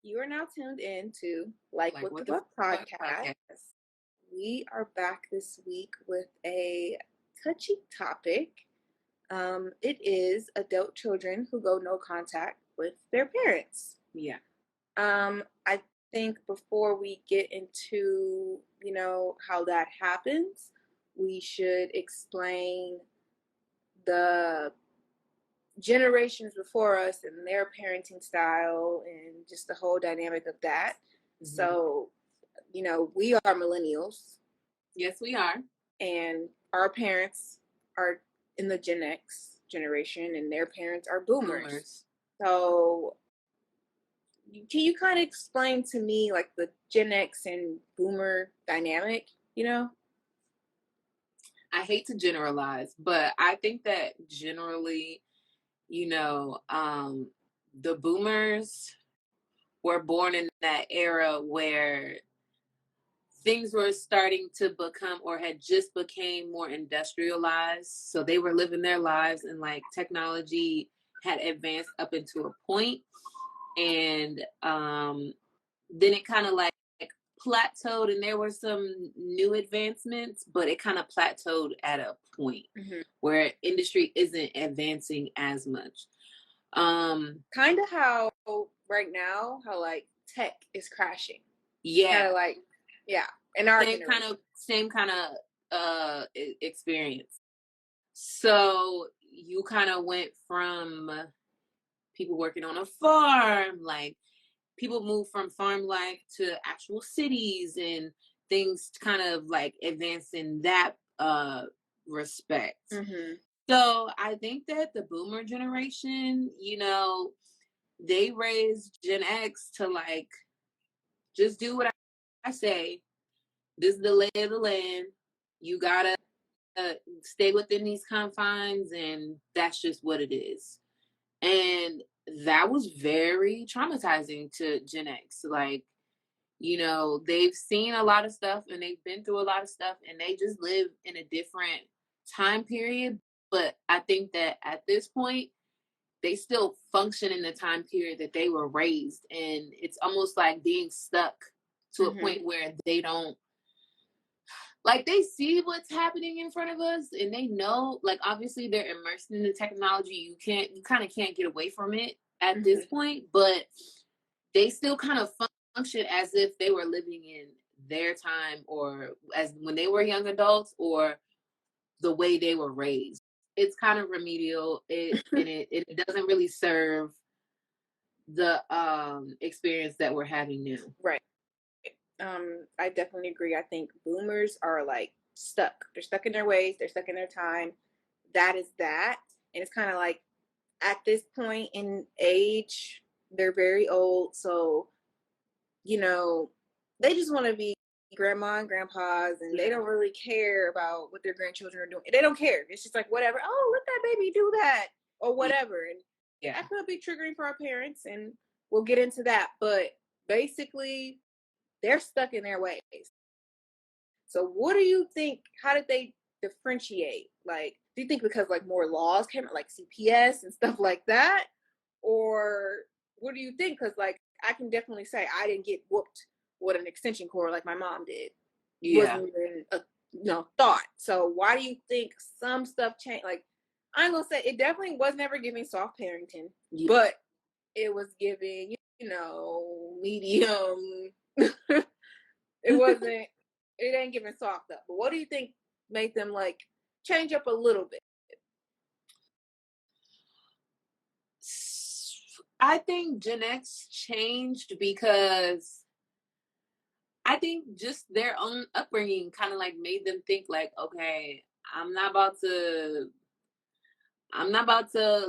You are now tuned in to What the Fuck podcast. We are back this week with a touchy topic. It is adult children who go no contact with their parents. Yeah. I think before we get into, how that happens, we should explain the generations before us and their parenting style and just the whole dynamic of that. Mm-hmm. So, we are millennials. Yes, we are. And our parents are in the Gen X generation and their parents are boomers. So, can you kind of explain to me like the Gen X and boomer dynamic, I hate to generalize, but I think that generally, the boomers were born in that era where things were starting to become or had just became more industrialized. So they were living their lives and like technology had advanced up into a point. And then it kind of like plateaued and there were some new advancements, but it kind of plateaued at a point where industry isn't advancing as much. Kind of how right now, how like tech is crashing. Yeah. Kind of like, yeah. In our same kind of experience. So you kind of went from people working on a farm, like people move from farm life to actual cities and things kind of like advance in that respect. Mm-hmm. So I think that the boomer generation, they raised Gen X to like, just do what I say. This is the lay of the land. You gotta stay within these confines and that's just what it is. And that was very traumatizing to Gen X. Like, they've seen a lot of stuff and they've been through a lot of stuff and they just live in a different time period. But I think that at this point, they still function in the time period that they were raised. And it's almost like being stuck to a point where they don't, like, they see what's happening in front of us and they know, like, obviously they're immersed in the technology. You kind of can't get away from it at this point, but they still kind of function as if they were living in their time or as when they were young adults or the way they were raised. It's kind of remedial. It doesn't really serve the experience that we're having now. Right. I definitely agree. I think boomers are like stuck. They're stuck in their ways. They're stuck in their time. That is that. And it's kind of like at this point in age, they're very old. So, they just want to be grandma and grandpas and they don't really care about what their grandchildren are doing. They don't care. It's just like, whatever. Oh, let that baby do that or whatever. And that could be triggering for our parents and we'll get into that. But basically, they're stuck in their ways. So what do you think? How did they differentiate? Like, do you think because like more laws came out, like CPS and stuff like that? Or what do you think? Because like I can definitely say I didn't get whooped with an extension cord like my mom did. Yeah. Wasn't even a thought. So why do you think some stuff changed? Like, I'm gonna say it definitely was never giving soft parenting, but it was giving, medium. It ain't giving soft up. But what do you think made them like change up a little bit? I think Gen X changed because I think just their own upbringing kind of like made them think like, okay, I'm not about to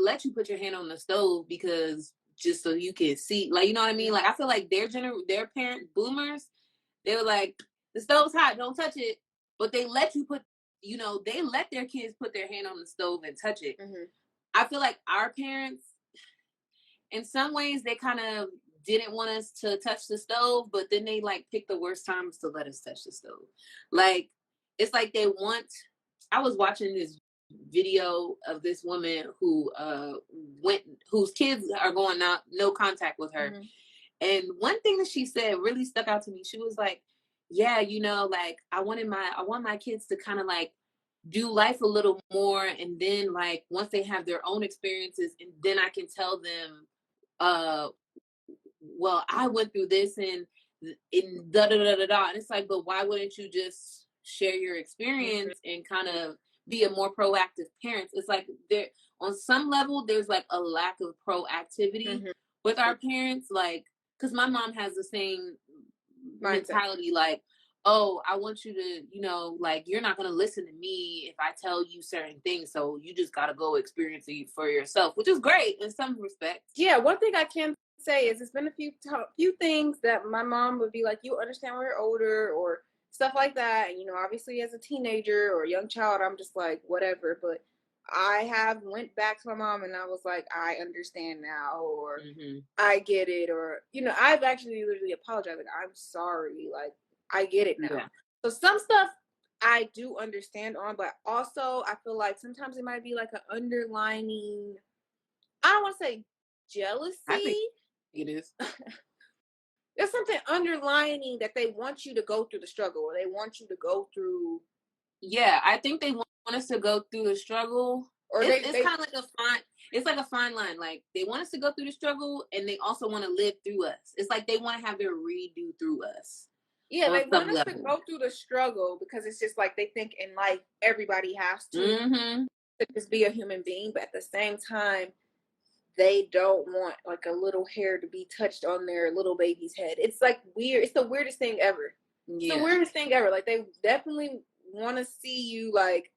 let you put your hand on the stove because just so you can see, like, you know what I mean? Like, I feel like their parent boomers, they were like, the stove's hot, don't touch it. But they let you they let their kids put their hand on the stove and touch it. Mm-hmm. I feel like our parents, in some ways, they kind of didn't want us to touch the stove, but then they like picked the worst times to let us touch the stove. Like, it's like I was watching this video of this woman who whose kids are going out no contact with her. Mm-hmm. And one thing that she said really stuck out to me. She was like, yeah, like I want my kids to kind of like do life a little more, and then like once they have their own experiences, and then I can tell them, uh well, I went through this and in da da da da da. And it's like, but why wouldn't you just share your experience and kind of be a more proactive parent? It's like there, on some level, there's like a lack of proactivity with our parents, like because my mom has the same mentality, like, oh, I want you to, like, you're not going to listen to me if I tell you certain things. So you just got to go experience it for yourself, which is great in some respects. Yeah. One thing I can say is it's been a few things that my mom would be like, you understand when you're older or stuff like that. And, obviously as a teenager or a young child, I'm just like, whatever. But I have went back to my mom and I was like, I understand now, or I get it, or, I've actually literally apologized. Like, I'm sorry. Like, I get it now. Yeah. So some stuff I do understand on, but also I feel like sometimes it might be like an underlining, I don't want to say jealousy. I think it is. There's something underlining that they want you to go through the struggle, or they want you to go through. Yeah, I think they want us to go through the struggle. Or it's kind of like a fine line. Like they want us to go through the struggle, and they also want to live through us. It's like they want to have their redo through us. Yeah, they want us to go through the struggle because it's just like they think in life everybody has to just be a human being, but at the same time, they don't want like a little hair to be touched on their little baby's head. It's like weird. It's the weirdest thing ever. Yeah. It's the weirdest thing ever. Like they definitely want to see you like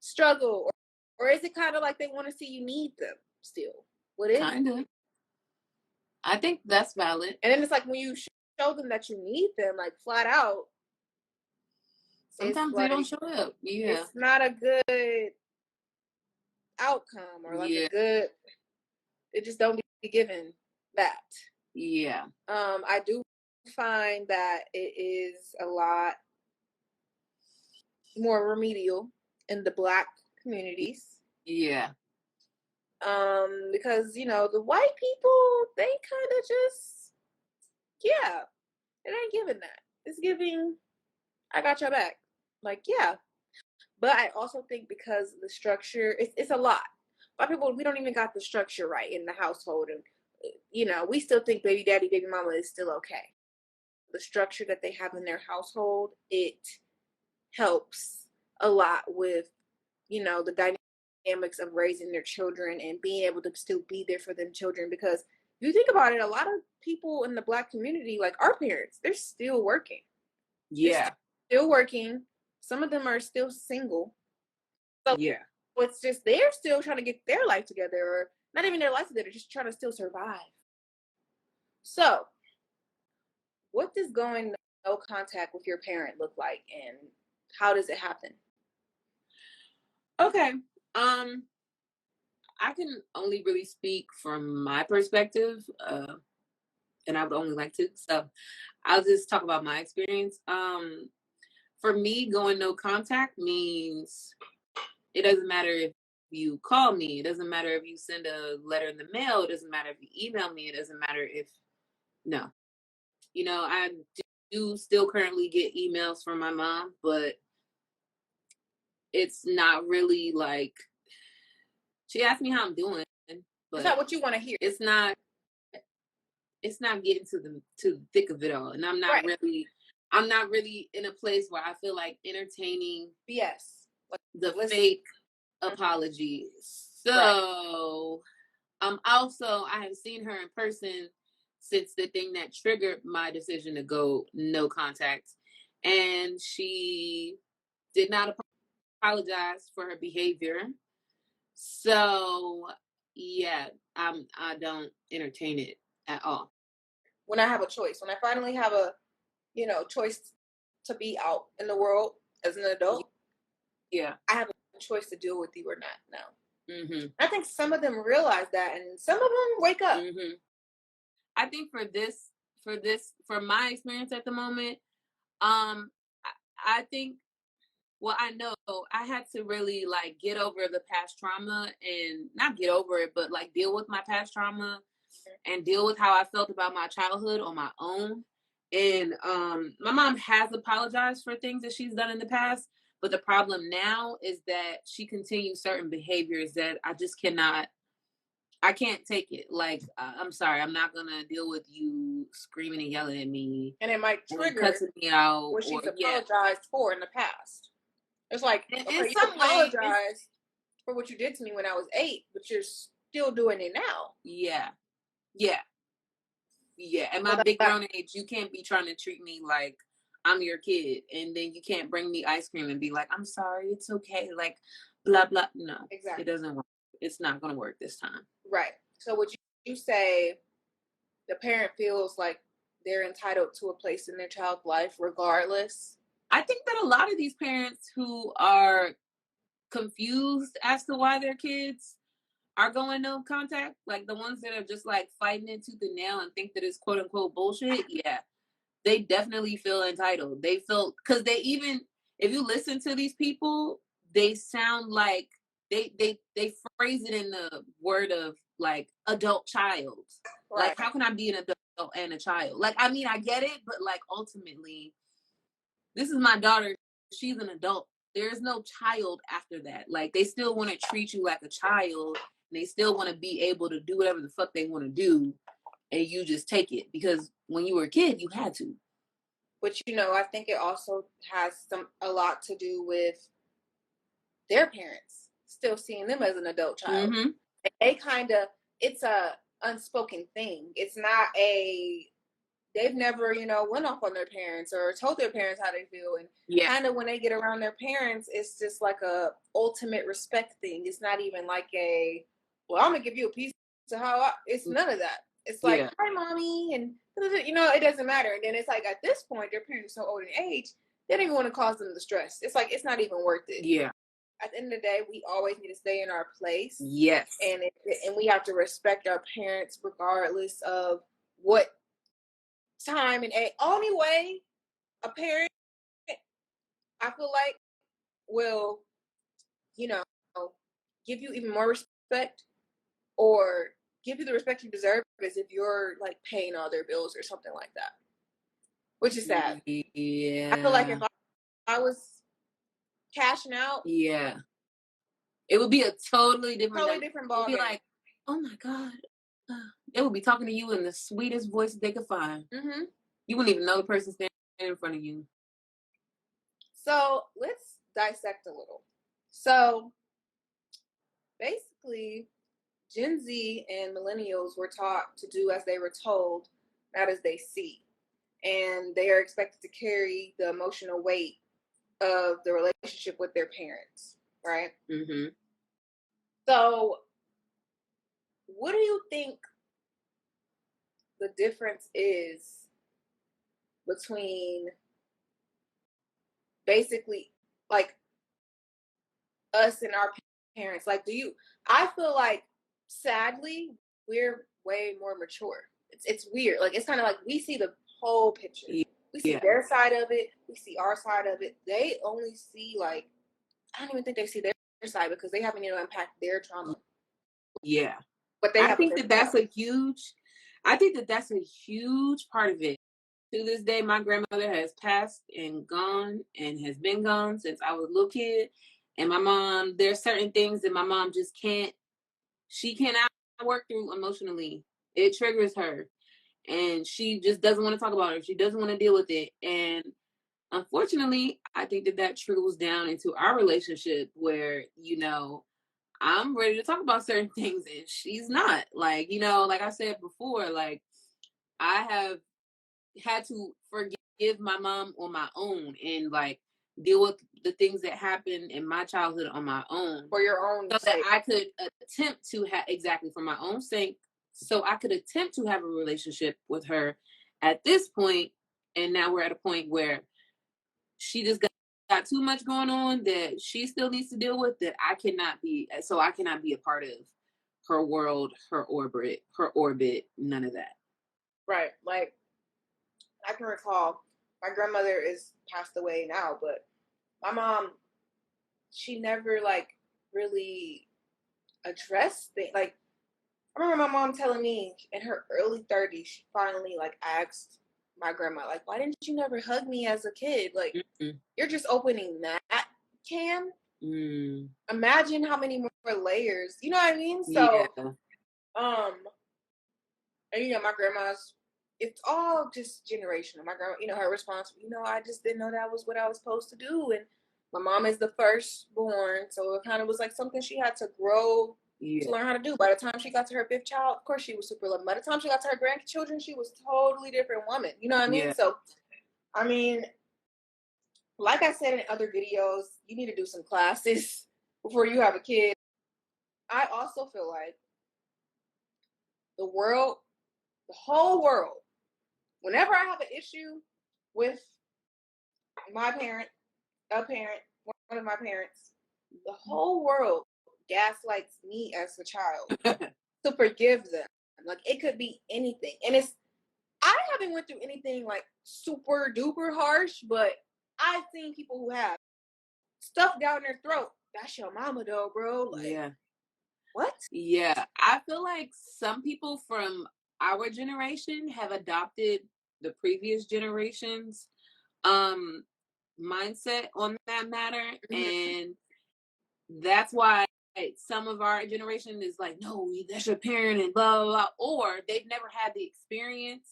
struggle, or is it kind of like they want to see you need them still? What is kind of? I think that's valid. And then it's like when you show them that you need them, like flat out. Sometimes they don't show up. Yeah, it's not a good outcome, or like a good. It just don't be given that. Yeah. I do find that it is a lot more remedial in the Black communities. Yeah. Because the white people, they kind of just, yeah, it ain't giving that. It's giving, I got your back. Like, yeah. But I also think because the structure, it's a lot. A lot of people, we don't even got the structure right in the household, and we still think baby daddy, baby mama is still okay. The structure that they have in their household, it helps a lot with, the dynamics of raising their children and being able to still be there for them children. Because if you think about it, a lot of people in the Black community, like our parents, they're still working. Yeah. They're still working. Some of them are still single. So yeah. It's just they're still trying to get their life together, or not even their life together, just trying to still survive. So, what does going no contact with your parent look like, and how does it happen? Okay. I can only really speak from my perspective, and I would only like to. So I'll just talk about my experience. For me, going no contact means it doesn't matter if you call me. It doesn't matter if you send a letter in the mail. It doesn't matter if you email me. It doesn't matter if, no. I do still currently get emails from my mom, but it's not really like, she asked me how I'm doing, but it's not what you want to hear. It's not getting to the thick of it all. And I'm not really in a place where I feel like entertaining the fake apology. So I have seen her in person since the thing that triggered my decision to go no contact. And she did not apologize for her behavior. So yeah, I don't entertain it at all. When I have a choice, when I finally have a, choice to be out in the world as an adult, yeah, I have a choice to deal with you or not now. I think some of them realize that, and some of them wake up. I think for my experience at the moment, I think, well, I know I had to really like get over the past trauma, and not get over it, but like deal with my past trauma and deal with how I felt about my childhood on my own. And my mom has apologized for things that she's done in the past, but the problem now is that she continues certain behaviors that I just cannot. I can't take it. Like, I'm sorry, I'm not gonna deal with you screaming and yelling at me, and it might trigger cussing me out, what she's or apologized for in the past. It's like, okay, in you some ways, apologized for what you did to me when I was 8, but you're still doing it now. yeah, yeah. At my So big grown age, you can't be trying to treat me like I'm your kid, and then you can't bring me ice cream and be like, I'm sorry, it's okay, like blah blah. No, exactly. it doesn't work. It's not gonna work this time. Right. So would you say the parent feels like they're entitled to a place in their child's life regardless? I think that a lot of these parents who are confused as to why their kids are going no contact, like the ones that are just like fighting it tooth and nail and think that it's quote unquote bullshit, yeah, they definitely feel entitled. They feel, because they even, if you listen to these people, they sound like they phrase it in the word of like adult child. Right. Like, how can I be an adult and a child? Like, I mean, I get it, but like ultimately, this is my daughter. She's an adult. There is no child after that. Like, they still want to treat you like a child. And they still want to be able to do whatever the fuck they want to do, and you just take it because when you were a kid, you had to. But I think it also has a lot to do with their parents still seeing them as an adult child. Mm-hmm. They kind of, it's a unspoken thing. It's not they've never, went off on their parents or told their parents how they feel. And kind of when they get around their parents, it's just like a ultimate respect thing. It's not even like well, I'm going to give you a piece of it's none of that. It's like, hi, mommy. And, it doesn't matter. And then it's like, at this point, their parents are so old in age, they don't even want to cause them the stress. It's like, it's not even worth it. Yeah. At the end of the day, we always need to stay in our place. Yes. And we have to respect our parents regardless of what time and age. Only way a parent, I feel like, will, give you even more respect or give you the respect you deserve is if you're like paying all their bills or something like that, which is sad. Yeah. I feel like if I was cashing out, it would be a totally different ball. It would be like, oh my God. They would be talking to you in the sweetest voice they could find. Mm-hmm. You wouldn't even know the person standing in front of you. So let's dissect a little. So basically, Gen Z and millennials were taught to do as they were told, not as they see. And they are expected to carry the emotional weight of the relationship with their parents, right? Mm-hmm. So what do you think the difference is between basically like us and our parents? Like, I feel like sadly we're way more mature. It's weird. Like, it's kind of like we see the whole picture. We see their side of it. We see our side of it. They only see like, I don't even think they see their side because they haven't even unpacked their trauma. Yeah. But I think that that's a huge part of it. To this day, my grandmother has passed and gone and has been gone since I was a little kid. And my mom, there's certain things that my mom just she cannot work through emotionally. It triggers her. And she just doesn't want to talk about it. She doesn't want to deal with it. And unfortunately, I think that trickles down into our relationship where, I'm ready to talk about certain things and she's not. Like, like I said before, like I have had to forgive my mom on my own and like deal with the things that happened in my childhood on my own. For your own so sake. that I could attempt to have exactly for my own sake. So I could attempt to have a relationship with her at this point. And now we're at a point where she just got too much going on that she still needs to deal with that I cannot be a part of her world, her orbit, none of that. Right. Like, I can recall my grandmother is passed away now, but my mom, she never like really addressed things. Like, I remember my mom telling me in her early 30s, she finally like asked my grandma, like, why didn't you never hug me as a kid? Like, you're just opening that can. Imagine how many more layers. You know what I mean? So, and you know, my grandma's, it's all just generational. My grandma, you know, her response, you know, I just didn't know that was what I was supposed to do. And my mom is the firstborn, so it kind of was like something she had to grow to learn how to do. By the time she got to her fifth child, of course she was super loving. By the time she got to her grandchildren, she was a totally different woman. You know what I mean? So, I mean, like I said in other videos, you need to do some classes before you have a kid. I also feel like the world, the whole world, whenever I have an issue with my parent, a parent, one of my parents, the whole world gaslights me as a child to forgive them. Like it could be anything. And I haven't went through anything like super duper harsh, but I've seen people who have stuff down their throat. That's your mama though, bro. Like, what? Yeah. I feel like some people from our generation have adopted the previous generation's mindset on that matter. And that's why some of our generation is like, no, that's your parent and blah, blah, blah. Or they've never had the experience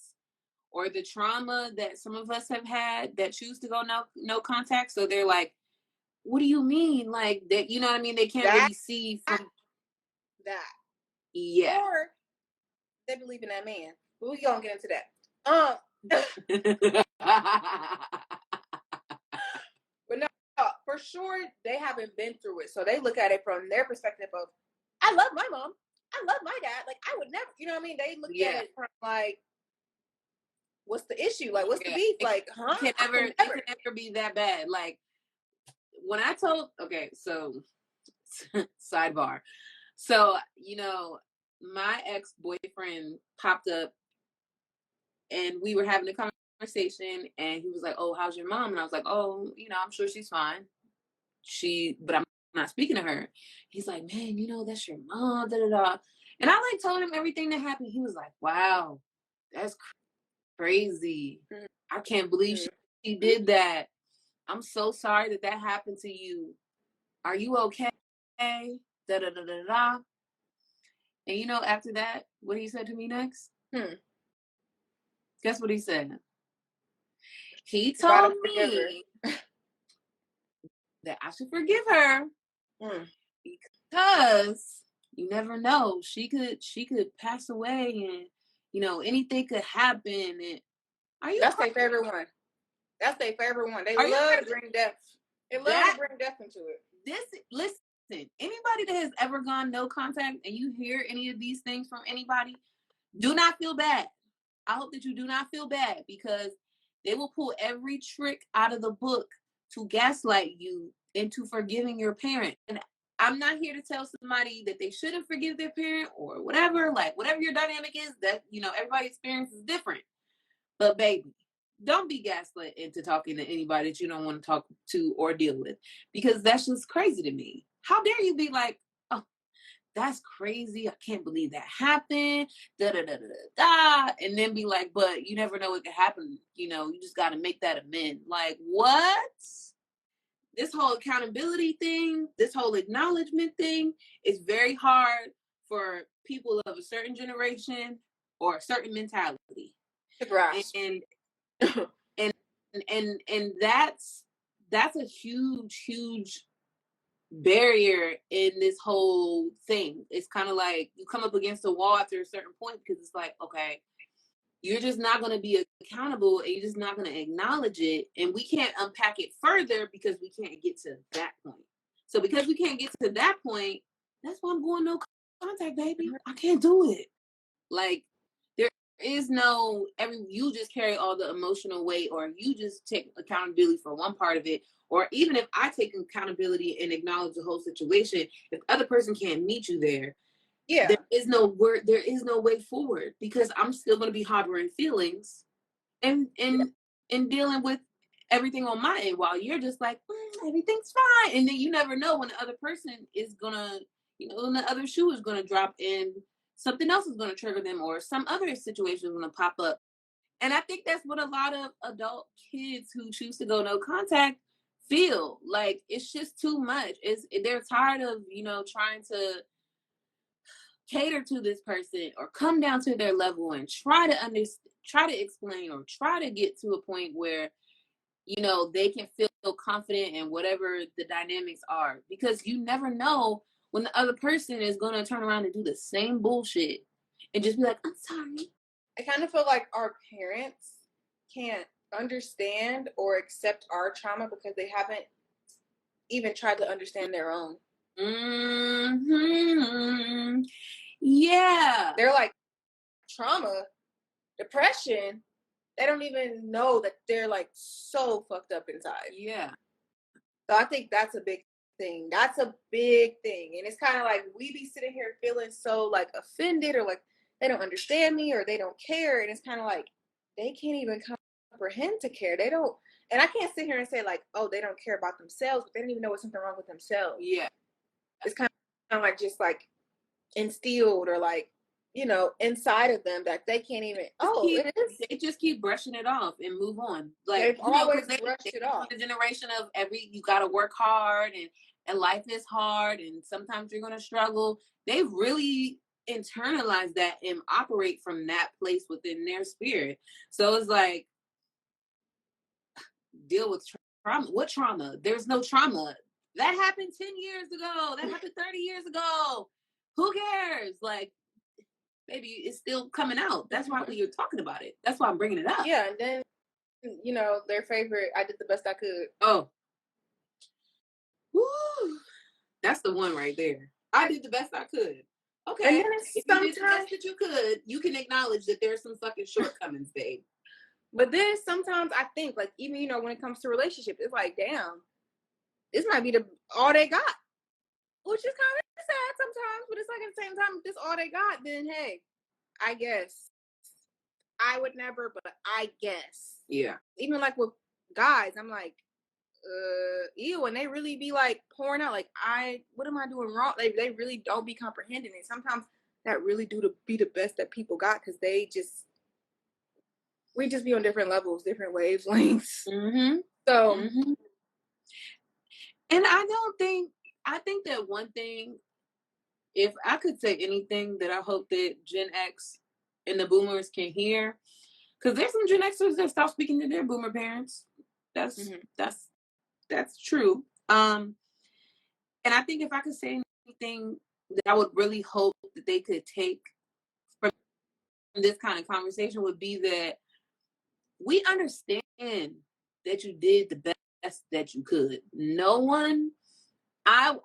or the trauma that some of us have had that choose to go no contact. So they're like, what do you mean? Like that, you know what I mean? They can't really see from that. Yeah. Or they believe in that man. But we gonna get into that. But no, for sure they haven't been through it. So they look at it from their perspective of, I love my mom. I love my dad. Like I would never, you know what I mean? They look at it from like, what's the issue? Like, what's the beef? Like, huh? It can never be that bad. Like when I told, okay, so sidebar. So, you know, my ex-boyfriend popped up and we were having a conversation and he was like, oh, how's your mom? And I was like, oh, you know, I'm sure she's fine. But I'm not speaking to her. He's like, man, you know, that's your mom, da da da. And I like told him everything that happened. He was like, wow, that's crazy. I can't believe she did that. I'm so sorry that happened to you. Are you okay? Da da da da da. And you know, after that, what he said to me next? Guess what he said? He told me that I should forgive her because you never know. She could pass away, and you know anything could happen. And that's their favorite one. That's their favorite one. They love to bring death. They love to bring death into it. Listen, anybody that has ever gone no contact and you hear any of these things from anybody, do not feel bad. I hope that you do not feel bad because they will pull every trick out of the book to gaslight you into forgiving your parent. And I'm not here to tell somebody that they shouldn't forgive their parent or whatever. Like whatever your dynamic is, that you know everybody's experience is different. But baby, don't be gaslit into talking to anybody that you don't want to talk to or deal with because that's just crazy to me. How dare you be like, oh, that's crazy. I can't believe that happened. Da da da da da. And then be like, but you never know what could happen. You know, you just got to make that amend. Like, what? This whole accountability thing, this whole acknowledgement thing is very hard for people of a certain generation or a certain mentality. And and that's a huge barrier in this whole thing. It's kind of like you come up against a wall after a certain point because it's like, okay, you're just not going to be accountable and you're just not going to acknowledge it. And we can't unpack it further because we can't get to that point. So because we can't get to that point, that's why I'm going no contact, baby. I can't do it. Like there is no you just carry all the emotional weight or you just take accountability for one part of it. Or even if I take accountability and acknowledge the whole situation, if the other person can't meet you there, there is no way forward because I'm still going to be harboring feelings and dealing with everything on my end while you're just like, everything's fine. And then you never know when the other person is going to, you know, when the other shoe is going to drop in something else is going to trigger them, or some other situation is going to pop up. And I think that's what a lot of adult kids who choose to go no contact feel like. It's just too much. They're tired of, trying to cater to this person or come down to their level and try to explain, or try to get to a point where they can feel confident in whatever the dynamics are, because you never know when the other person is going to turn around and do the same bullshit and just be like, I'm sorry. I kind of feel like our parents can't understand or accept our trauma because they haven't even tried to understand their own. Mm-hmm. Yeah. They're like, trauma, depression, they don't even know that they're like so fucked up inside. Yeah. So I think that's a big thing. That's a big thing. And it's kind of like we be sitting here feeling so like offended, or like they don't understand me, or they don't care. And it's kind of like they can't even comprehend to care. They don't. And I can't sit here and say like, oh, they don't care about themselves, but they don't even know what's something wrong with themselves. Yeah. It's kind of like just like instilled, or like, inside of them, that they can't even. It is. They just keep brushing it off and move on. Like, They've always brushed it off. The generation of you got to work hard, and life is hard, and sometimes you're gonna struggle. They've really internalized that and operate from that place within their spirit. So it's like, deal with trauma. What trauma? There's no trauma. That happened 10 years ago. That happened 30 years ago. Who cares? Like, baby, it's still coming out. That's why we're talking about it. That's why I'm bringing it up. Yeah, and then, their favorite, I did the best I could. Oh. Woo. That's the one right there. I did the best I could. Okay. If you did the best that you could, you can acknowledge that there's some fucking shortcomings, babe. But then sometimes I think, like, even, when it comes to relationships, it's like, damn, this might be all they got. Which is kind of sad sometimes, but it's like at the same time, if this all they got, then hey, I guess. I would never, but I guess. Yeah. Even like with guys, I'm like, ew, and they really be like pouring out, like, what am I doing wrong? They really don't be comprehending it. Sometimes that really do to be the best that people got, because we just be on different levels, different wavelengths. Mm-hmm. So, and I think that one thing, if I could say anything that I hope that Gen X and the boomers can hear, because there's some Gen Xers that stop speaking to their boomer parents. That's true. And I think if I could say anything that I would really hope that they could take from this kind of conversation would be that we understand that you did the best that you could. No one, I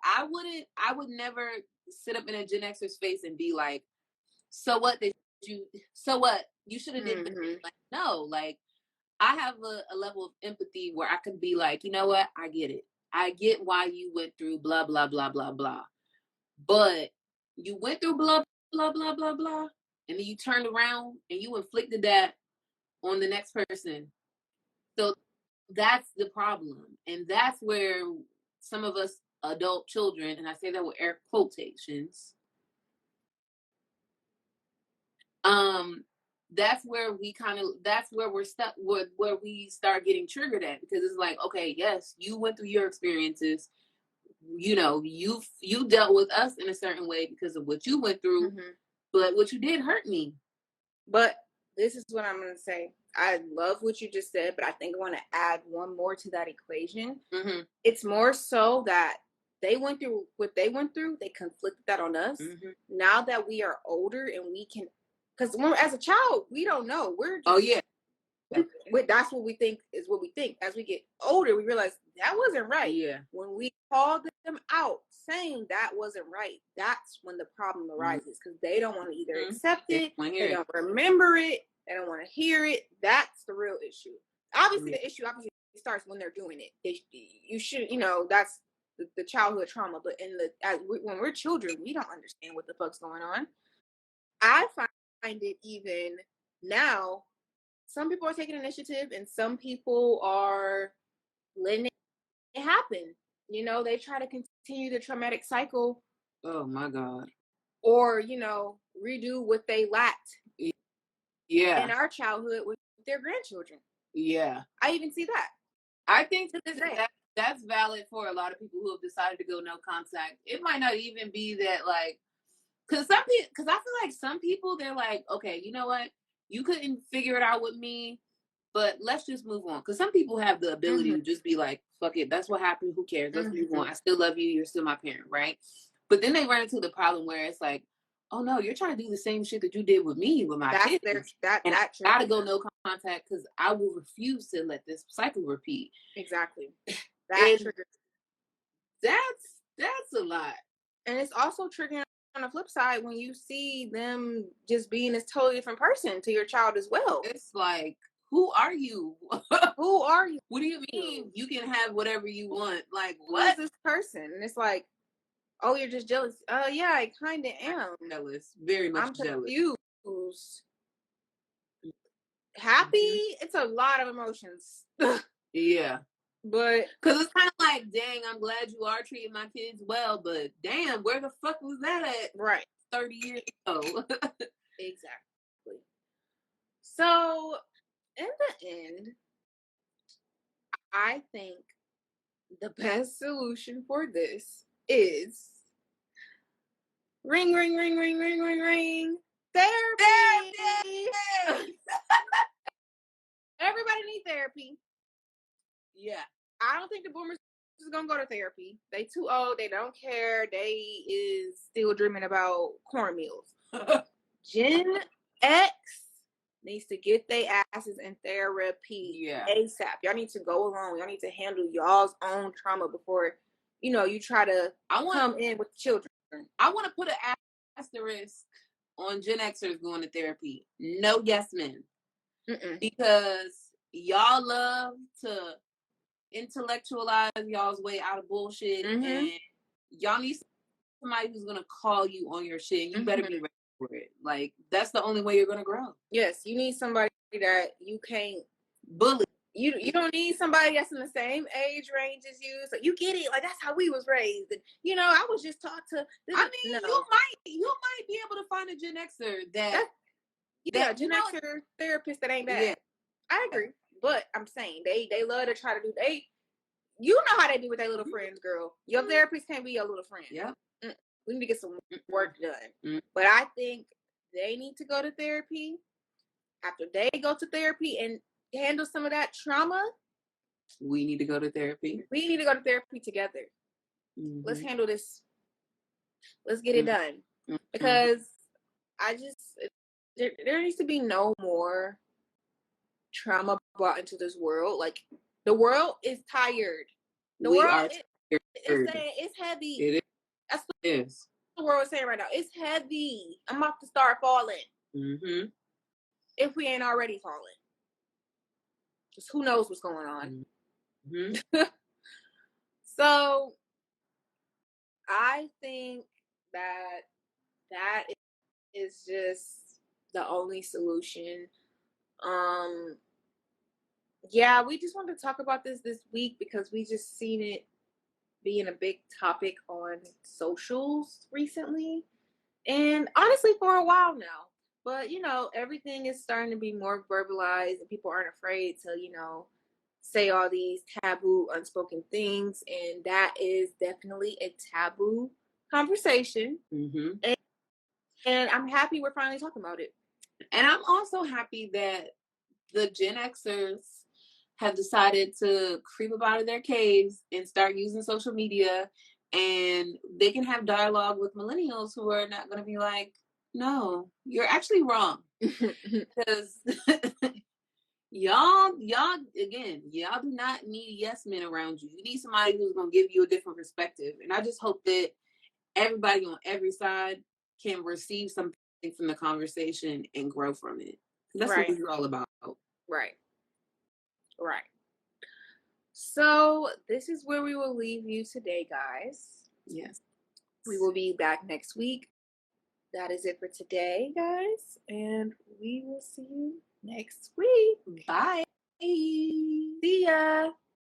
would never sit up in a Gen Xer's face and be like, so what you should have did better. Like, no, like, I have a level of empathy where I could be like, you know what, I get it. I get why you went through blah blah blah blah blah, but you went through blah blah blah blah blah, and then you turned around and you inflicted that on the next person. So that's the problem, and that's where some of us adult children, and I say that with air quotations, that's where we're stuck, where we start getting triggered at, because it's like, okay, yes, you went through your experiences, you dealt with us in a certain way because of what you went through, but what you did hurt me. But this is what I'm going to say. I love what you just said, but I think I want to add one more to that equation. It's more so that they went through what they went through. They conflicted that on us. Now that we are older and we can, because as a child, we don't know. We're just, that's what we think is what we think. As we get older, we realize that wasn't right. Yeah. When we called them out saying that wasn't right, that's when the problem arises, because they don't want to either accept it, they don't remember it, they don't want to hear it. That's the real issue. Obviously, the issue starts when they're doing it. You should, that's the childhood trauma. But when we're children, we don't understand what the fuck's going on. I find it even now. Some people are taking initiative, and some people are letting it happen. They try to continue the traumatic cycle. Oh my God. Or, redo what they lacked in our childhood with their grandchildren. Yeah. I even see that. I think that's valid for a lot of people who have decided to go no contact. It might not even be that, like, because I feel like some people, they're like, okay, you know what? You couldn't figure it out with me, but let's just move on. Because some people have the ability to just be like, fuck it, that's what happened. Who cares? Let's move on. I still love you. You're still my parent, right? But then they run into the problem where it's like, oh no, you're trying to do the same shit that you did with me with my kids. And I gotta go no contact because I will refuse to let this cycle repeat. Exactly. That triggers. That's a lot. And it's also triggering on the flip side when you see them just being this totally different person to your child as well. It's like, who are you? Who are you? What do you mean you can have whatever you want? Like, what? Who is this person? And it's like, oh, you're just jealous. Yeah, I kind of am. I'm jealous. Very much I'm jealous. confused. Happy? It's a lot of emotions. Yeah. But because it's kind of like, dang, I'm glad you are treating my kids well, but damn, where the fuck was that at? Right. 30 years ago. Exactly. So, in the end, I think the best solution for this is ring, ring, ring, ring, ring, ring, ring. Therapy. Everybody needs therapy. Yeah. I don't think the boomers is gonna go to therapy. They too old. They don't care. They is still dreaming about cornmeals. Gen X needs to get their asses in therapy ASAP. Y'all need to go along. Y'all need to handle y'all's own trauma before, you try to come in with children. I want to put an asterisk on Gen Xers going to therapy. No yes men. Because y'all love to intellectualize y'all's way out of bullshit, and y'all need somebody who's gonna call you on your shit, and you better be ready for it. Like, that's the only way you're gonna grow. Yes, you need somebody that you can't bully. You don't need somebody that's in the same age range as you, so you get it. Like, that's how we was raised, and I was just taught to. You might be able to find a Gen Xer that Gen Xer therapist that ain't bad. Yeah. I agree, but I'm saying they love to try to do You know how they do with their little friends, girl. Your therapist can't be your little friend. Yeah. We need to get some work done. But I think they need to go to therapy. After they go to therapy and handle some of that trauma, we need to go to therapy. We need to go to therapy together. Let's handle this. Let's get it done. Because there needs to be no more trauma brought into this world. Like, the world is tired. The world is saying it's heavy. It is. That's what the world is saying right now. It's heavy. I'm about to start falling. If we ain't already falling. Just who knows what's going on. So, I think that is just the only solution. Yeah, we just wanted to talk about this week because we just seen it being a big topic on socials recently, and honestly for a while now. But everything is starting to be more verbalized, and people aren't afraid to say all these taboo, unspoken things, and that is definitely a taboo conversation. And I'm happy we're finally talking about it. And I'm also happy that the Gen Xers have decided to creep up out of their caves and start using social media, and they can have dialogue with millennials who are not going to be like, no, you're actually wrong. Because y'all do not need yes men around you. You need somebody who's going to give you a different perspective. And I just hope that everybody on every side can receive something from the conversation and grow from it. That's what it's all about. Right. So this is where we will leave you today, guys. Yes. We will be back next week. That is it for today, guys. And we will see you next week. Bye. See ya.